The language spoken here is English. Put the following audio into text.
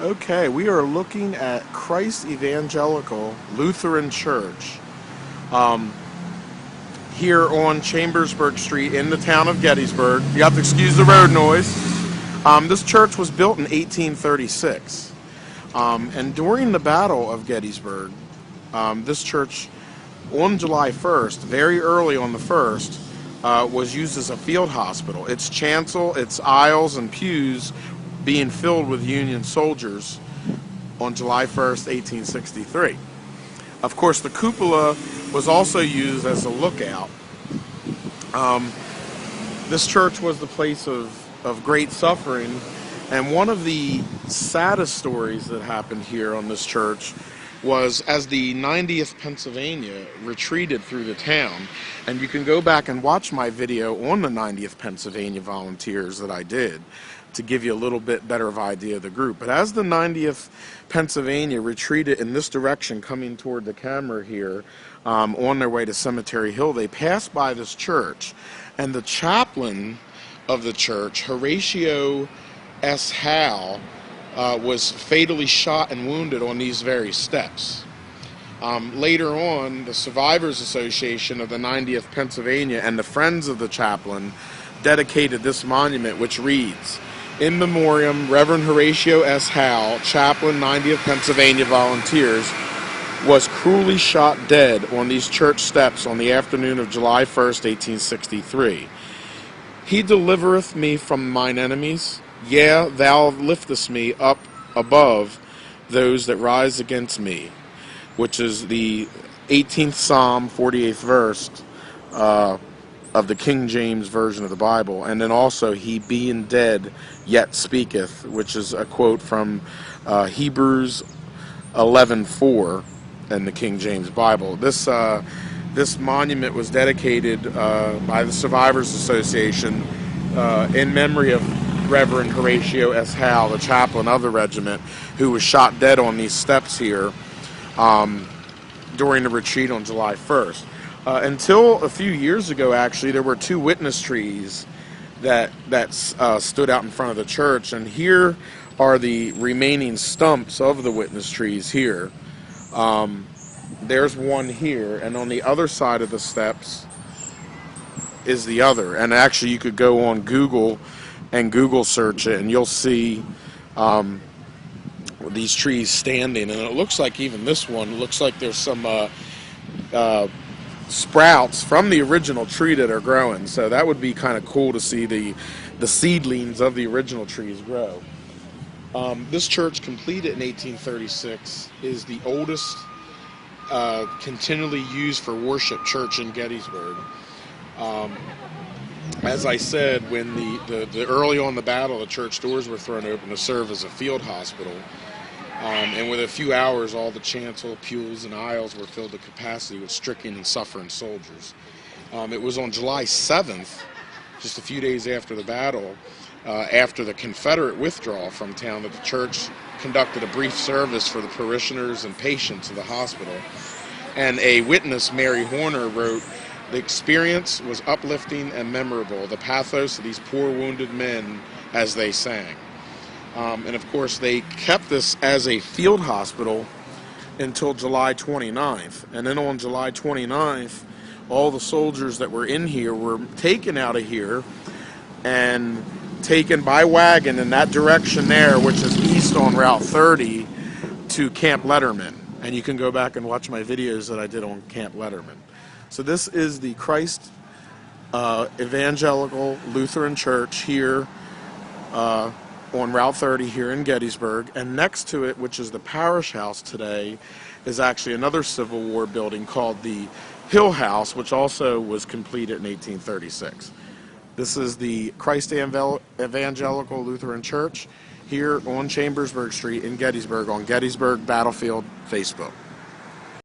Okay, we are looking at Christ Evangelical Lutheran Church here on Chambersburg Street in the town of Gettysburg. You have to excuse the road noise. This church was built in 1836. And during the Battle of Gettysburg, this church on July 1st, very early on the 1st, was used as a field hospital. Its chancel, its aisles, and pews being filled with Union soldiers on July 1st, 1863. Of course, the cupola was also used as a lookout. This church was the place of great suffering, and one of the saddest stories that happened here on this church was as the 90th Pennsylvania retreated through the town. And you can go back and watch my video on the 90th Pennsylvania volunteers that I did to give you a little bit better of idea of the group. But as the 90th Pennsylvania retreated in this direction, coming toward the camera here, on their way to Cemetery Hill, they passed by this church, and the chaplain of the church, Horatio S. Howe, was fatally shot and wounded on these very steps. Later on, the Survivors Association of the 90th Pennsylvania and the Friends of the Chaplain dedicated this monument, which reads, "In Memoriam, Reverend Horatio S. Howe, Chaplain, 90th Pennsylvania Volunteers, was cruelly shot dead on these church steps on the afternoon of July 1st, 1863. He delivereth me from mine enemies. Yea, thou liftest me up above those that rise against me," which is the 18th Psalm, 48th verse of the King James Version of the Bible. And then also, "He being dead yet speaketh," which is a quote from Hebrews 11:4 in the King James Bible. This monument was dedicated by the Survivors Association in memory of Reverend Horatio S. Howe, the chaplain of the regiment, who was shot dead on these steps here during the retreat on July 1st. Until a few years ago, actually, there were two witness trees that stood out in front of the church, and here are the remaining stumps of the witness trees here. There's one here, and on the other side of the steps is the other. And actually, you could go on Google and Google search it, and you'll see these trees standing. And it looks like even this one looks like there's some sprouts from the original tree that are growing. So that would be kind of cool to see the seedlings of the original trees grow. This church, completed in 1836, is the oldest continually used for worship church in Gettysburg. As I said, when the early on the battle, the church doors were thrown open to serve as a field hospital. And within a few hours, all the chancel, pews, and aisles were filled to capacity with stricken and suffering soldiers. It was on July 7th, just a few days after the battle, after the Confederate withdrawal from town, that the church conducted a brief service for the parishioners and patients of the hospital. And a witness, Mary Horner, wrote, "The experience was uplifting and memorable, the pathos of these poor wounded men as they sang." And of course, they kept this as a field hospital until July 29th. And then on July 29th, all the soldiers that were in here were taken out of here and taken by wagon in that direction there, which is east on Route 30, to Camp Letterman. And you can go back and watch my videos that I did on Camp Letterman. So this is the Christ Evangelical Lutheran Church here on Route 30 here in Gettysburg. And next to it, which is the parish house today, is actually another Civil War building called the Hill House, which also was completed in 1836. This is the Christ Evangelical Lutheran Church here on Chambersburg Street in Gettysburg on Gettysburg Battlefield Facebook.